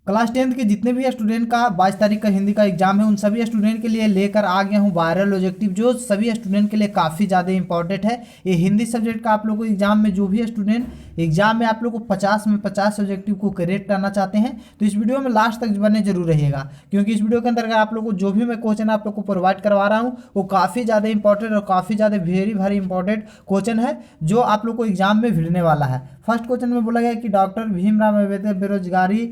Class 10th के जितने भी स्टूडेंट का 22 तारीख का हिंदी का एग्जाम है, उन सभी स्टूडेंट के लिए लेकर आ गया हूँ वायरल ऑब्जेक्टिव, जो सभी स्टूडेंट के लिए काफ़ी ज़्यादा इंपॉर्टेंट है। ये हिंदी सब्जेक्ट का आप लोग को एग्जाम में, जो भी स्टूडेंट एग्जाम में आप लोग को 50 में 50 ऑब्जेक्टिव को करेक्ट करना चाहते हैं, तो इस वीडियो में लास्ट तक बने जरूर रहिएगा, क्योंकि इस वीडियो के अंदर आप लोग को जो भी मैं क्वेश्चन आप लोग को प्रोवाइड करवा रहा हूँ वो काफ़ी ज़्यादा इंपॉर्टेंट और काफ़ी ज़्यादा वेरी इंपॉर्टेंट क्वेश्चन है, जो आप लोग को एग्जाम में भिड़ने वाला है। फर्स्ट क्वेश्चन में बोला गया कि डॉक्टर भीमराव अम्बेडकर बेरोजगारी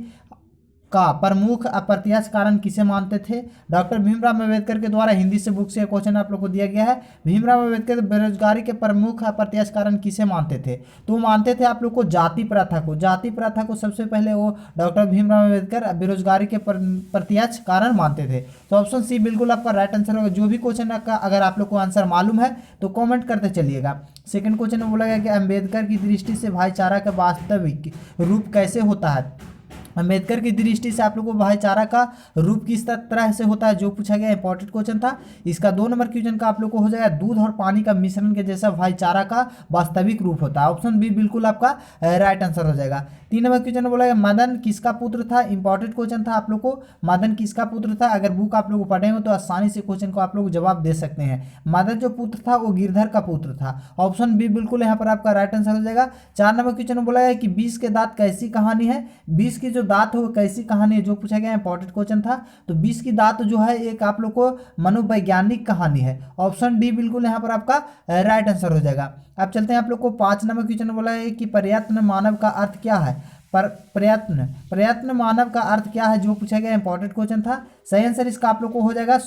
का प्रमुख अप्रत्याशित कारण किसे मानते थे। डॉक्टर भीमराव अम्बेडकर के द्वारा हिंदी से बुक से क्वेश्चन आप लोग को दिया गया है। भीमराव अम्बेडकर बेरोजगारी के प्रमुख अप्रत्याशित कारण किसे मानते थे, तो मानते थे आप लोग को जाति प्रथा को। जाति प्रथा को सबसे पहले वो डॉक्टर भीमराव अम्बेडकर बेरोजगारी के प्रत्यक्ष कारण मानते थे। तो ऑप्शन सी बिल्कुल आपका राइट आंसर होगा। जो भी क्वेश्चन का अगर आप लोग को आंसर मालूम है तो कॉमेंट करते चलिएगा। सेकंड क्वेश्चन में बोला गया कि अम्बेडकर की दृष्टि से भाईचारा का वास्तविक रूप कैसे होता है। अम्बेडकर की दृष्टि से आप लोगों को भाईचारा का रूप किस तरह से होता है, जो पूछा गया इंपॉर्टेंट क्वेश्चन था। इसका 2 नंबर क्वेश्चन का आप लोग को हो जाएगा, दूध और पानी का मिश्रण के जैसा भाईचारा का वास्तविक रूप होता है। ऑप्शन बी बिल्कुल आपका राइट आंसर हो जाएगा। 3 नंबर क्वेश्चन बोला गया मदन किसका पुत्र था। इंपॉर्टेंट क्वेश्चन था आप लोग को, मदन किसका पुत्र था। अगर बुक आप लोग पढ़े हो तो आसानी से क्वेश्चन को आप लोग जवाब दे सकते हैं। मदन जो पुत्र था वो गिरधर का पुत्र था। ऑप्शन बी बिल्कुल यहाँ पर आपका राइट आंसर हो जाएगा। 4 नंबर क्वेश्चन बोला गया कि 20 के दांत कैसी कहानी है। 20 की जो दांत है वो कैसी कहानी है, जो पूछा गया इंपॉर्टेंट क्वेश्चन था। तो 20 की दांत जो है एक आप लोग को मनोवैज्ञानिक कहानी है। ऑप्शन डी बिल्कुल यहाँ पर आपका राइट आंसर हो जाएगा। अब चलते हैं आप लोग को 5 नंबर क्वेश्चन बोला है कि प्रयत्न मानव का अर्थ क्या है। पर प्रयत्न मानव का अर्थ क्या है, जो पूछा गया इंपॉर्टेंट क्वेश्चन था। सही आंसर इसका आप लोग को हो जाएगा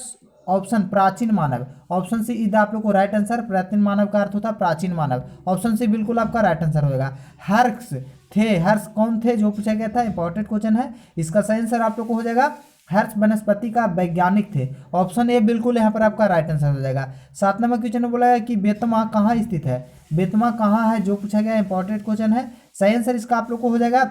ऑप्शन प्राचीन मानव। ऑप्शन सी इधर आप लोग को राइट आंसर, प्राचीन मानव का अर्थ होता है प्राचीन मानव। ऑप्शन सी बिल्कुल आपका राइट आंसर होगा। हर्ष थे, हर्ष कौन थे, जो पूछा गया था इंपॉर्टेंट क्वेश्चन है। इसका सही आंसर आप लोग को हो जाएगा हर्ष वनस्पति का वैज्ञानिक थे। ऑप्शन ए बिल्कुल यहाँ पर आपका राइट आंसर हो जाएगा। 7 नंबर क्वेश्चन में बोला है कि बेतमा कहाँ स्थित है। बेतमा कहाँ है, जो पूछा गया इंपॉर्टेंट क्वेश्चन है। सही आंसर इसका आप लोग को हो जाएगा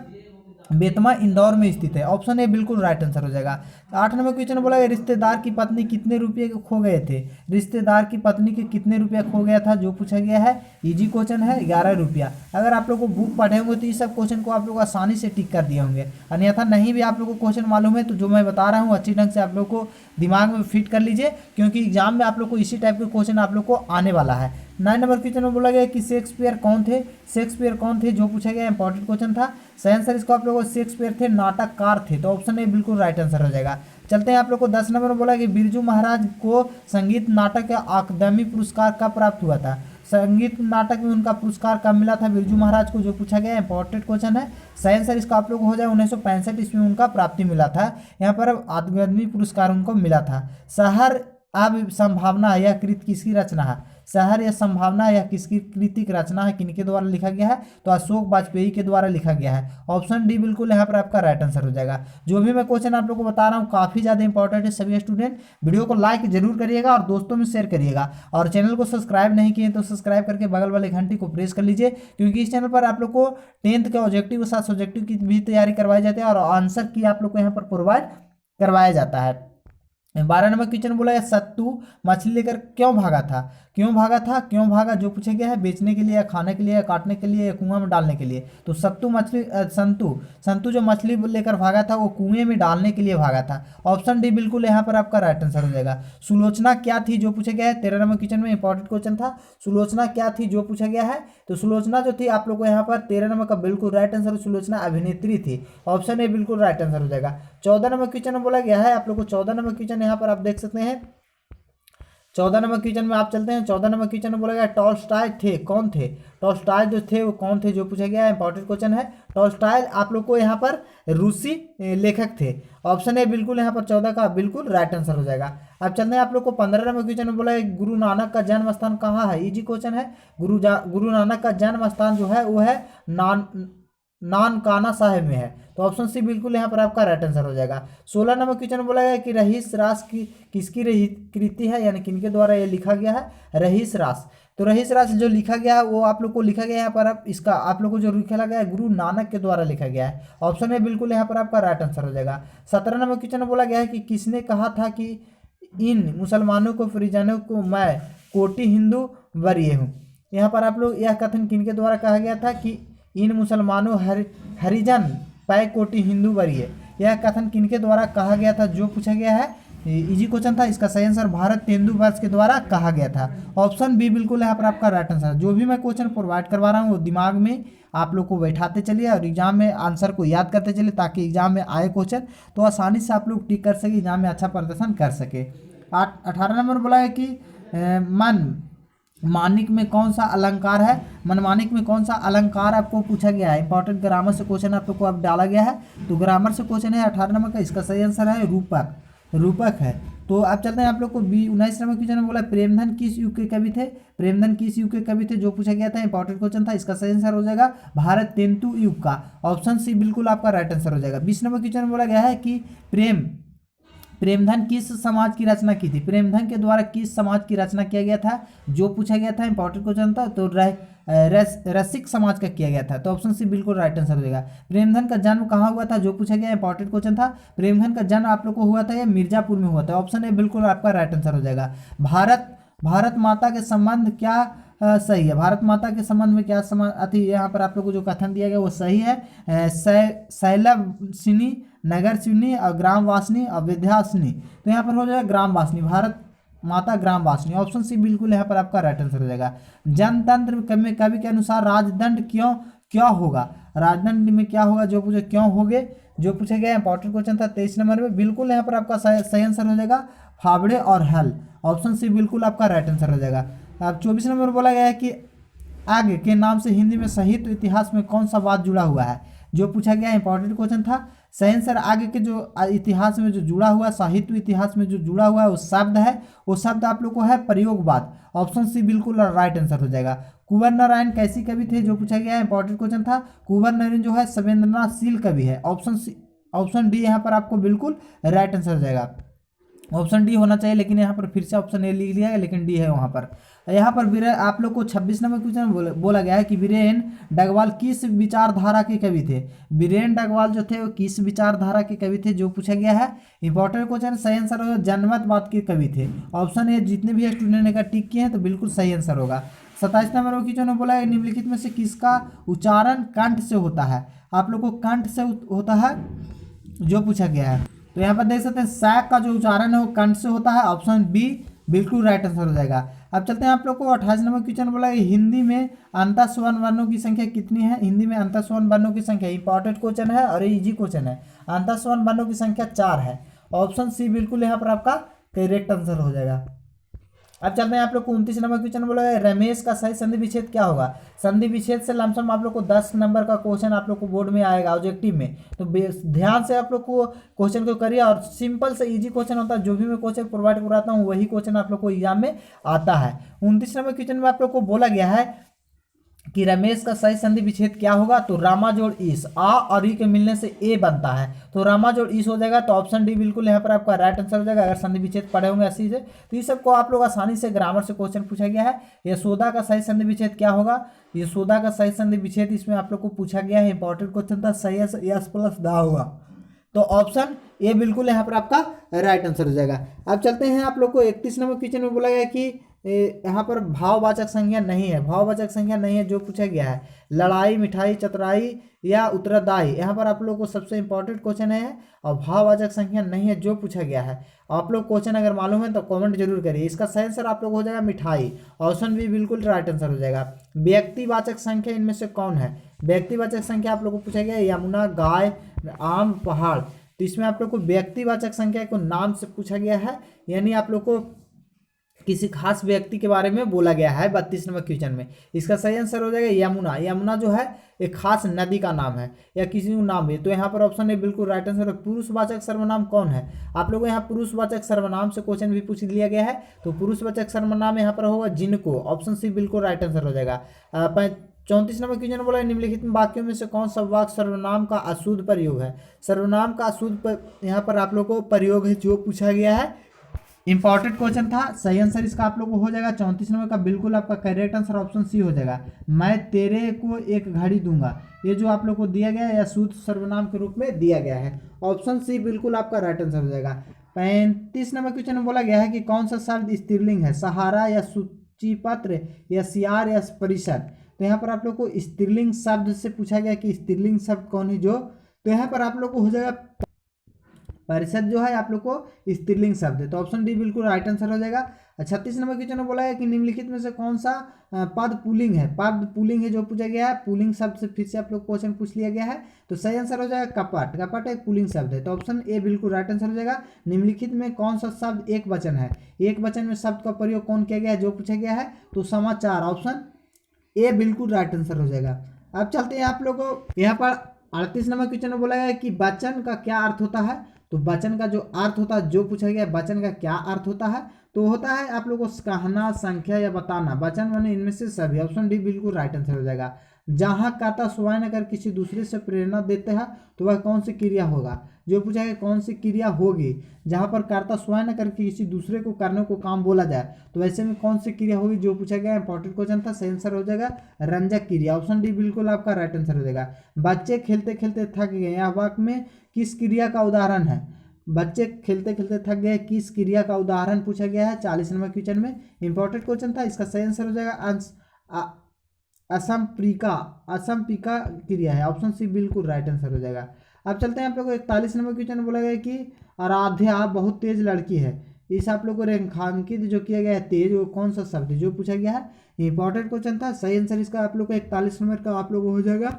बेतमा इंदौर में स्थित है। ऑप्शन ए बिल्कुल राइट आंसर हो जाएगा। 8 नंबर क्वेश्चन बोला गया रिश्तेदार की पत्नी कितने रुपये के खो गए थे। रिश्तेदार की पत्नी के कितने रुपया खो गया था, जो पूछा गया है इजी क्वेश्चन है 11 रुपया। अगर आप लोग को बुक पढ़े होंगे तो इस सब क्वेश्चन को आप लोग आसानी से टिक कर दिए होंगे। अन्यथा नहीं भी आप लोग को क्वेश्चन मालूम है तो जो मैं बता रहा हूँ अच्छी ढंग से आप लोग को दिमाग में फिट कर लीजिए, क्योंकि एग्जाम में आप लोग को इसी टाइप के क्वेश्चन आप लोग को आने वाला है। 9 नंबर क्वेश्चन में बोला गया कि शेक्सपियर कौन थे। शेक्सपियर कौन थे, जो पूछा गया इंपॉर्टेंट क्वेश्चन था। सही आंसर इसको आप लोगों को शेक्सपियर थे नाटककार थे। तो ऑप्शन ए बिल्कुल राइट आंसर हो जाएगा। चलते हैं आप लोग को 10 नंबर में बोला कि बिरजू महाराज को संगीत नाटक का अकादमी पुरस्कार कब प्राप्त हुआ था। संगीत नाटक में उनका पुरस्कार कब मिला था बिरजू महाराज को, जो पूछा गया इंपॉर्टेंट क्वेश्चन है। सही आंसर इसका आप लोग को हो जाए 1965 ईस्वी में उनका प्राप्ति मिला था। यहाँ पर अकादमी पुरस्कार उनको मिला था। शहर अब संभावना यह कृति किसकी रचना है। शहर या संभावना या किसकी कृति की रचना है, किनके द्वारा लिखा गया है, तो अशोक वाजपेयी के द्वारा लिखा गया है। ऑप्शन डी बिल्कुल यहाँ पर आपका राइट आंसर हो जाएगा। जो भी मैं क्वेश्चन आप लोग को बता रहा हूँ काफ़ी ज़्यादा इंपॉर्टेंट है। सभी स्टूडेंट वीडियो को लाइक जरूर करिएगा और दोस्तों में शेयर करिएगा, और चैनल को सब्सक्राइब नहीं किए तो सब्सक्राइब करके बगल वाले घंटी को प्रेस कर लीजिए, क्योंकि इस चैनल पर आप लोग को 10th के ऑब्जेक्टिव के साथ सब्जेक्टिव की भी तैयारी करवाई जाती है और आंसर की आप लोग को यहाँ पर प्रोवाइड करवाया जाता है। 12 नंबर क्वेश्चन बोला है सत्तू मछली लेकर क्यों भागा था। क्यों भागा था, क्यों भागा, जो पूछा गया है बेचने के लिए या खाने के लिए या काटने के लिए या कुआं में डालने के लिए। तो सत्तू मछली संतू जो मछली लेकर भागा था वो कुएं में डालने के लिए भागा था। ऑप्शन डी बिल्कुल यहाँ पर आपका राइट आंसर हो जाएगा। सुलोचना क्या थी, जो पूछा गया है 13 नंबर क्वेश्चन में इंपॉर्टेंट क्वेश्चन था। सुलोचना क्या थी, जो पूछा गया है, तो सुलोचना जो थी आप लोग को यहाँ पर 13 नंबर का बिल्कुल राइट आंसर, सुलोचना अभिनेत्री थी। ऑप्शन ए बिल्कुल राइट आंसर हो जाएगा। 14 नंबर क्वेश्चन में बोला गया है आप लोग को 14 नंबर क्वेश्चन यहाँ पर आप देख सकते हैं। 14 नंबर क्वेश्चन में आप चलते हैं। 14 नंबर क्वेश्चन में बोला गया टॉलस्टॉय थे, कौन थे। टॉलस्टॉय जो थे वो कौन थे, जो पूछा गया है इंपॉर्टेंट क्वेश्चन है। टॉलस्टॉय आप लोग को यहाँ पर रूसी लेखक थे। ऑप्शन ए बिल्कुल यहाँ पर 14 का बिल्कुल राइट आंसर हो जाएगा। अब चलते हैं आप लोग को 15 नंबर क्वेश्चन में बोला है गुरु नानक का जन्म स्थान कहाँ है। इजी क्वेश्चन है। गुरु नानक का जन्म स्थान जो है वो है नानकाना साहिब में है। तो ऑप्शन सी बिल्कुल यहाँ पर आपका राइट आंसर हो जाएगा। 16 नंबर क्वेश्चन बोला गया कि रहीस रास की किसकी कृति है, यानी किनके द्वारा ये लिखा गया है रहीस रास। तो रहीस रास जो लिखा गया है वो आप लोग को लिखा गया है यहाँ पर, इसका आप लोग को जो लिखा गया है गुरु नानक के द्वारा लिखा गया है। ऑप्शन ए बिल्कुल यहाँ पर आपका राइट आंसर हो जाएगा। 17 नंबर क्वेश्चन बोला गया है कि किसने कहा था कि इन मुसलमानों को परिजनों को मैं कोटि हिंदू वरीय हूँ। यहाँ पर आप लोग यह कथन किनके द्वारा कहा गया था कि इन मुसलमानों हरिजन पै कोटि हिंदू वरीय। यह कथन किनके द्वारा कहा गया था, जो पूछा गया है, इजी क्वेश्चन था। इसका सही आंसर भारत तेंदुलकर के द्वारा कहा गया था। ऑप्शन बी बिल्कुल यहाँ पर आपका राइट आंसर। जो भी मैं क्वेश्चन प्रोवाइड करवा रहा हूँ वो दिमाग में आप लोग को बैठाते चलिए और एग्जाम में आंसर को याद करते चलिए, ताकि एग्जाम में आए क्वेश्चन तो आसानी से आप लोग टिक कर सके, एग्जाम में अच्छा प्रदर्शन कर सके। 18 नंबर बोला है कि मन मानिक में कौन सा अलंकार है। मनमानिक में कौन सा अलंकार आपको पूछा गया है। इंपॉर्टेंट ग्रामर से क्वेश्चन आप लोग को अब डाला गया है, तो ग्रामर से क्वेश्चन है 18 नंबर का। इसका सही आंसर है रूपक, रूपक है। तो आप चलते हैं आप लोग को 19 नंबर क्वेश्चन में बोला प्रेमधन किस युग के कवि थे। प्रेमधन किस युग के कवि थे, जो पूछा गया था, इंपॉर्टेंट क्वेश्चन था। इसका सही आंसर हो जाएगा भारत तेंदु युग का। ऑप्शन सी बिल्कुल आपका राइट आंसर हो जाएगा। 20 नंबर क्वेश्चन में बोला गया है कि प्रेमधन किस समाज की रचना की थी। प्रेमधन के द्वारा किस समाज की रचना किया गया था, जो पूछा गया था, इंपॉर्टेंट क्वेश्चन था। तो रसिक समाज का किया गया था। तो ऑप्शन सी बिल्कुल राइट आंसर हो जाएगा। प्रेमधन का जन्म कहाँ हुआ था, जो पूछा गया, इंपॉर्टेंट क्वेश्चन था। प्रेमधन का जन्म आप लोग को हुआ था या मिर्जापुर में हुआ था। ऑप्शन ए बिल्कुल आपका राइट आंसर हो जाएगा। भारत माता के संबंध क्या सही है। भारत माता के संबंध में क्या अति यहाँ पर आप लोग को जो कथन दिया गया वो सही है। शैलवासिनी, नगरवासिनी और ग्रामवासिनी और विद्यासिनी। तो यहाँ पर हो जाएगा ग्रामवासिनी, भारत माता ग्रामवासिनी। ऑप्शन सी बिल्कुल यहाँ पर आपका राइट आंसर हो जाएगा। जनतंत्र में कवि के अनुसार राजदंड क्यों होगा। राजदंड में क्या होगा, जो पूछे क्यों होगे, जो पूछा गया, इंपॉर्टेंट क्वेश्चन था। 23 नंबर में बिल्कुल यहाँ पर आपका सही आंसर हो जाएगा फावड़े और हल। ऑप्शन सी बिल्कुल आपका राइट आंसर हो जाएगा। अब 24 नंबर बोला गया है कि आग के नाम से हिंदी में साहित्य इतिहास में कौन सा वाद जुड़ा हुआ है, जो पूछा गया, इंपॉर्टेंट क्वेश्चन था। सही आंसर आगे के जो इतिहास में जो जुड़ा हुआ, साहित्य इतिहास में जो जुड़ा हुआ है वो शब्द है, वो शब्द आप लोग को है प्रयोगवाद। ऑप्शन सी बिल्कुल राइट आंसर हो जाएगा। कुंवर नारायण कैसी कवि थे, जो पूछा गया है, इंपॉर्टेंट क्वेश्चन था। कुंवर नारायण जो है संवेदनाशील कवि है। ऑप्शन डी यहाँ पर आपको बिल्कुल राइट आंसर हो जाएगा। ऑप्शन डी होना चाहिए, लेकिन यहाँ पर फिर से ऑप्शन ए लिख लिया है, लेकिन डी है वहाँ पर। यहाँ पर आप लोग को 26 नंबर क्वेश्चन बोला गया है कि वीरेन डगवाल किस विचारधारा के कवि थे। वीरेन डगवाल जो थे वो किस विचारधारा के कवि थे, जो पूछा गया है, इंपॉर्टेंट क्वेश्चन। सही आंसर होगा जनमतवाद के कवि थे। ऑप्शन ए जितने भी स्टूडेंट ने का टिक किए हैं तो बिल्कुल सही आंसर होगा। 27 नंबर क्वेश्चन में बोला है निम्नलिखित में से किसका उच्चारण कंठ से होता है। आप लोग को कंठ से होता है, जो पूछा गया है। तो यहाँ पर देख सकते हैं सैक का जो उच्चारण है वो कंठ से होता है। ऑप्शन बी बिल्कुल राइट आंसर हो जाएगा। अब चलते हैं आप लोग को 28 नंबर क्वेश्चन बोला है हिंदी में अंतःस्वन वर्णों की संख्या कितनी है। हिंदी में अंतःस्वन वर्णों की संख्या, इंपॉर्टेंट क्वेश्चन है और इजी क्वेश्चन है। अंतःस्वन वर्णों की संख्या 4 है। ऑप्शन सी बिल्कुल यहाँ पर आपका करेक्ट आंसर हो जाएगा। अब चलते हैं आप लोग को 29 नंबर क्वेश्चन बोला है रमेश का सही संधि विच्छेद क्या होगा। संधि विच्छेद से लमसम आप लोग को 10 नंबर का क्वेश्चन आप लोग को बोर्ड में आएगा ऑब्जेक्टिव में, तो ध्यान से आप लोग को क्वेश्चन को करिए। और सिंपल से इजी क्वेश्चन होता है, जो भी मैं क्वेश्चन प्रोवाइड कराता हूँ वही क्वेश्चन आप लोग को एग्जाम में आता है। 29 नंबर क्वेश्चन में आप लोग को बोला गया है कि रमेश का सही संधि विच्छेद क्या होगा। तो रामा जोड़ ईस, आ और ई के मिलने से ए बनता है, तो रामा जोड़ ईस हो जाएगा। तो ऑप्शन डी बिल्कुल यहाँ पर आपका राइट आंसर हो जाएगा। अगर संधि विच्छेद पढ़े होंगे ऐसे से, तो ये सबको आप लोग आसानी से ग्रामर से क्वेश्चन पूछा गया है। यशोदा का सही संधि विच्छेद क्या होगा। यशोदा का सही संधि विच्छेद इसमें आप लोग को पूछा गया है, इंपॉर्टेंट क्वेश्चन था। सही यस प्लस दा होगा, तो ऑप्शन ए बिल्कुल यहाँ पर आपका राइट आंसर हो जाएगा। अब चलते हैं आप लोग को 31 नंबर क्वेश्चन में बोला गया कि यहाँ पर भाववाचक संज्ञा नहीं है। भाववाचक संज्ञा नहीं है, जो पूछा गया है लड़ाई, मिठाई, चतुराई या उत्तरदायी। यहाँ पर आप लोग को सबसे इंपॉर्टेंट क्वेश्चन है और भाववाचक संज्ञा नहीं है, जो पूछा गया है। आप लोग क्वेश्चन अगर मालूम है तो कमेंट जरूर करिए। इसका सही आंसर आप लोग हो जाएगा मिठाई। ऑप्शन बी बिल्कुल राइट आंसर हो जाएगा। व्यक्तिवाचक संख्या इनमें से कौन है। व्यक्तिवाचक संख्या आप लोग को पूछा गया यमुना, गाय, आम, पहाड़। तो इसमें आप लोग को व्यक्तिवाचक संख्या को नाम से पूछा गया है, यानी आप लोग को किसी खास व्यक्ति के बारे में बोला गया है 32 नंबर क्वेश्चन में। इसका सही आंसर हो जाएगा यमुना। यमुना जो है एक खास नदी का नाम है या किसी का नाम है, तो यहाँ पर ऑप्शन है बिल्कुल राइट आंसर। पुरुषवाचक सर्वनाम कौन है। आप लोगों को यहाँ पुरुषवाचक सर्वनाम से क्वेश्चन भी पूछ लिया गया है, तो पुरुषवाचक सर्वनाम यहाँ पर होगा जिनको। ऑप्शन सी बिल्कुल राइट आंसर हो जाएगा। 34 नंबर क्वेश्चन बोला निम्नलिखित वाक्यों में से कौन सा वाक्य सर्वनाम का अशुद्ध प्रयोग है। सर्वनाम का अशुद्ध यहाँ पर आप लोग को प्रयोग है, जो पूछा गया है, इंपॉर्टेंट क्वेश्चन था। सही आंसर इसका आप लोग को हो जाएगा 34 नंबर का बिल्कुल आपका करेक्ट आंसर ऑप्शन सी हो जाएगा। मैं तेरे को एक घड़ी दूंगा, ये जो आप लोग को दिया गया है या शुद्ध सर्वनाम के रूप में दिया गया है। ऑप्शन सी बिल्कुल आपका राइट आंसर हो जाएगा। 35 नंबर क्वेश्चन में बोला गया है कि कौन सा शब्द स्त्रीलिंग है। सहारा या सूचीपत्र या सियार या परिषद। तो यहाँ पर आप लोग को स्त्रीलिंग शब्द से पूछा गया कि स्त्रीलिंग शब्द कौन है जो, तो यहाँ पर आप लोग को हो जाएगा परिषद जो है आप लोग को स्त्रीलिंग शब्द है, तो ऑप्शन डी बिल्कुल राइट आंसर हो जाएगा। 36 नंबर क्वेश्चन में बोला है कि निम्नलिखित में से कौन सा पद पुल्लिंग है। पद पुल्लिंग है जो पूछा गया है, पुल्लिंग शब्द से फिर से आप लोग क्वेश्चन पूछ लिया गया है, तो सही आंसर हो जाएगा कपट। कपट एक पुल्लिंग शब्द है, तो ऑप्शन ए बिल्कुल राइट आंसर हो जाएगा। निम्नलिखित में कौन सा शब्द एक वचन है। एक वचन में शब्द का प्रयोग कौन किया गया है जो पूछा गया है, तो समाचार, ऑप्शन ए बिल्कुल राइट आंसर हो जाएगा। अब चलते हैं आप लोग को यहाँ पर 38 नंबर क्वेश्चन में बोला गया है कि वचन का क्या अर्थ होता है। तो वचन का जो अर्थ होता है, जो पूछा गया वचन का क्या अर्थ होता है, तो होता है आप लोगों को कहना, संख्या या बताना। वचन माने इनमें से सभी, ऑप्शन डी बिल्कुल राइट आंसर हो जाएगा। जहाँ कर्ता स्वयं अगर किसी दूसरे से प्रेरणा देते हैं तो वह कौन सी क्रिया होगा, जो पूछा गया कौन सी क्रिया होगी। जहाँ पर कर्ता स्वयं करके किसी दूसरे को करने को काम बोला जाए तो वैसे में कौन सी क्रिया होगी, जो पूछा गया इंपॉर्टेंट क्वेश्चन था। सही आंसर हो जाएगा रंजक क्रिया, ऑप्शन डी बिल्कुल आपका राइट आंसर हो जाएगा। बच्चे खेलते खेलते थक गए, यह वाक्य में किस क्रिया का उदाहरण है। बच्चे खेलते खेलते थक गए किस क्रिया का उदाहरण पूछा गया है। 40 नंबर क्वेश्चन में इंपॉर्टेंट क्वेश्चन था, इसका सही आंसर हो जाएगा असंप्रिका। असंपिका क्रिया है, ऑप्शन सी बिल्कुल राइट आंसर हो जाएगा। अब चलते हैं आप लोग को 41 नंबर क्वेश्चन में बोला गया कि आराध्या बहुत तेज लड़की है। इस आप लोग को रेखांकित जो किया गया है तेज, वो कौन सा शब्द है जो पूछा गया है। इंपॉर्टेंट क्वेश्चन था, सही आंसर इसका आप लोग को 41 नंबर का आप लोग को हो जाएगा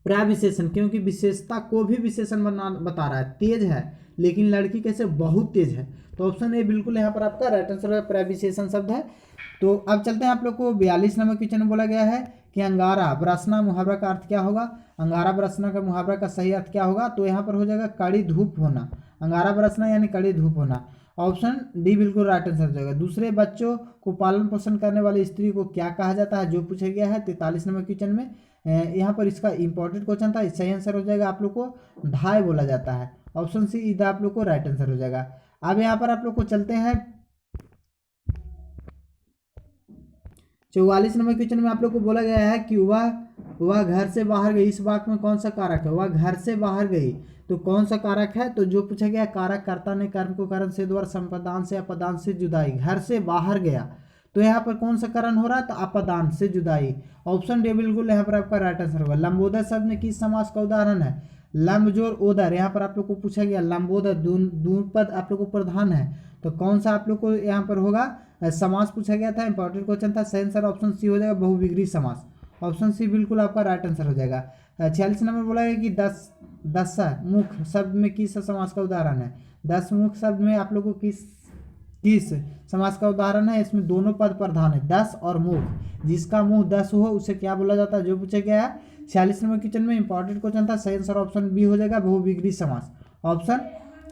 प्रविशेषण, क्योंकि विशेषता को भी विशेषण बता रहा है। तेज है लेकिन लड़की कैसे बहुत तेज है, तो ऑप्शन ए बिल्कुल यहाँ पर आपका राइट आंसर है, प्रविशेषण शब्द है। तो अब चलते हैं आप लोग को 42 नंबर क्वेश्चन में बोला गया है कि अंगारा बरसना मुहावरा का अर्थ क्या होगा। अंगारा बरसना का मुहावरा का सही अर्थ क्या होगा, तो यहाँ पर हो जाएगा कड़ी धूप होना। अंगारा बरसना यानी कड़ी धूप होना, ऑप्शन डी बिल्कुल राइट आंसर हो जाएगा। दूसरे बच्चों को पालन पोषण करने वाली स्त्री को क्या कहा जाता है, जो पूछा गया है 43 नंबर क्वेश्चन में। यहाँ पर इसका इंपॉर्टेंट क्वेश्चन था, सही आंसर हो जाएगा आप लोग को ढाई बोला जाता है, ऑप्शन सी इधर आप लोग को राइट आंसर हो जाएगा। अब यहाँ पर आप लोग को चलते हैं 44 नंबर क्वेश्चन में आप लोग को बोला गया है कि वह घर से बाहर गई। इस वाक्य में कौन सा कारक है, वह घर से बाहर गई, तो कौन सा कारक है, तो जो पूछा गया कारक कर्ता ने कर्म को करण से द्वारा संपदान से अपदान से जुदाई। घर से बाहर गया तो यहाँ पर कौन सा करण हो रहा है, तो अपदान से जुदाई, ऑप्शन डी बिल्कुल यहाँ पर आपका राइट आंसर होगा। लंबोदर शब्द में किस समास का उदाहरण है, लंब जोर ओदर। यहाँ पर आप लोग को पूछा गया लंबोदर दूरपद आप लोग को प्रधान है, तो कौन सा आप लोग को यहाँ पर होगा समास पूछा गया था, इंपॉर्टेंट क्वेश्चन था। सही आंसर ऑप्शन सी हो जाएगा बहुविग्री समास, ऑप्शन सी बिल्कुल आपका राइट आंसर हो जाएगा। 46 नंबर बोला है कि दस मुख शब्द में किस समास का उदाहरण है। 10 मुख शब्द में आप लोग को किस समास का उदाहरण है। इसमें दोनों पद प्रधान है, 10 और मुख। जिसका मुंह 10 हो उसे क्या बोला जाता है, जो पूछा गया है 46 नंबर क्वेश्चन में। इंपॉर्टेंट क्वेश्चन था, सही आंसर ऑप्शन बी हो जाएगा बहुविग्री समास, ऑप्शन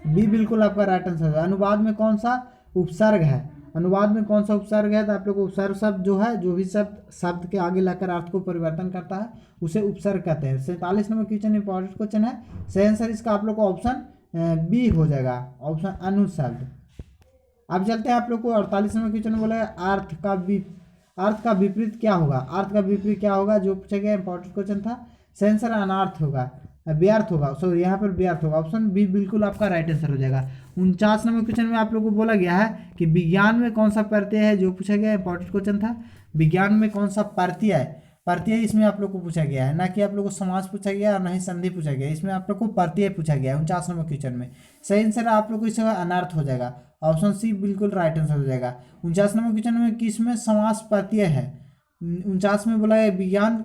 बी बिल्कुल आपका राइट आंसर है। अनुवाद में कौन सा उपसर्ग है, अनुवाद में कौन सा उपसर्ग है, तो आप लोग को उपसर्ग शब्द जो है, जो भी शब्द के आगे लाकर अर्थ को परिवर्तन करता है उसे उपसर्ग कहते हैं। 47 नंबर क्वेश्चन इंपॉर्टेंट क्वेश्चन है, सही आंसर इसका आप लोग को ऑप्शन बी हो जाएगा, ऑप्शन अनुशब्द। अब चलते हैं आप लोग को 48 नंबर क्वेश्चन में बोला है अर्थ का विपरीत क्या होगा। अर्थ का विपरीत क्या होगा, जो पूछा गया इंपॉर्टेंट क्वेश्चन था। सही आंसर अनार्थ होगा, व्यर्थ होगा, सॉरी यहाँ पर व्यर्थ होगा, ऑप्शन बी बिल्कुल आपका राइट आंसर हो जाएगा। 49 नंबर क्वेश्चन में आप लोग को बोला गया है कि विज्ञान में कौन सा प्रत्यय है, जो पूछा गया इंपॉर्टेंट क्वेश्चन था। विज्ञान में कौन सा प्रत्यय इसमें आप लोग को पूछा गया है, ना कि आप लोग को समास पूछा गया और ना ही संधि पूछा गया, इसमें आप लोग को प्रत्यय पूछा गया है 49 नंबर क्वेश्चन में। सही आंसर आप लोग को इसका अनर्थ हो जाएगा, ऑप्शन सी बिल्कुल राइट आंसर हो जाएगा। 49 नंबर क्वेश्चन में किस में समास प्रत्यय है। 49 में बोला है विज्ञान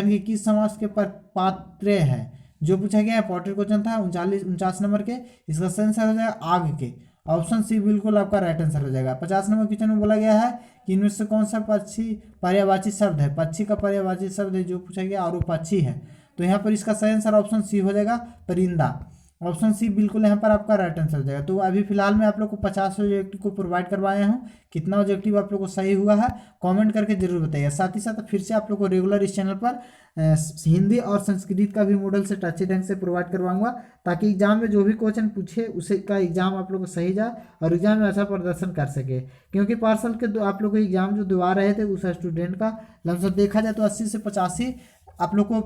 के किस समास के पात्र है, जो पूछा गया इंपॉर्टेंट क्वेश्चन था 49 नंबर के। इसका सही आंसर हो जाएगा आग के, ऑप्शन सी बिल्कुल आपका राइट आंसर हो जाएगा। 50 नंबर क्वेश्चन में बोला गया है कि इनमें से कौन सा पक्षी पर्यायवाची शब्द है। पक्षी का पर्यायवाची शब्द है, जो पूछा गया और वो पक्षी है, तो यहाँ पर इसका सही आंसर ऑप्शन सी हो जाएगा परिंदा, ऑप्शन सी बिल्कुल यहाँ पर आपका राइट आंसर हो जाएगा। तो अभी फिलहाल मैं आप लोग को 50 ऑब्जेक्टिव को प्रोवाइड करवाया हूँ, कितना ऑब्जेक्टिव आप लोग को सही हुआ है कमेंट करके जरूर बताइए। साथ ही साथ फिर से आप लोग को रेगुलर इस चैनल पर हिंदी और संस्कृत का भी मॉडल सेट अच्छे ढंग से प्रोवाइड करवाऊंगा, ताकि एग्जाम में जो भी क्वेश्चन पूछे उसे का एग्जाम आप लोग को सही जाए और एग्जाम में अच्छा प्रदर्शन कर सके। क्योंकि पार्सल के आप लोग को एग्जाम जो दिवा रहे थे उस स्टूडेंट का लमसम देखा जाए तो 80 से 85 आप लोग को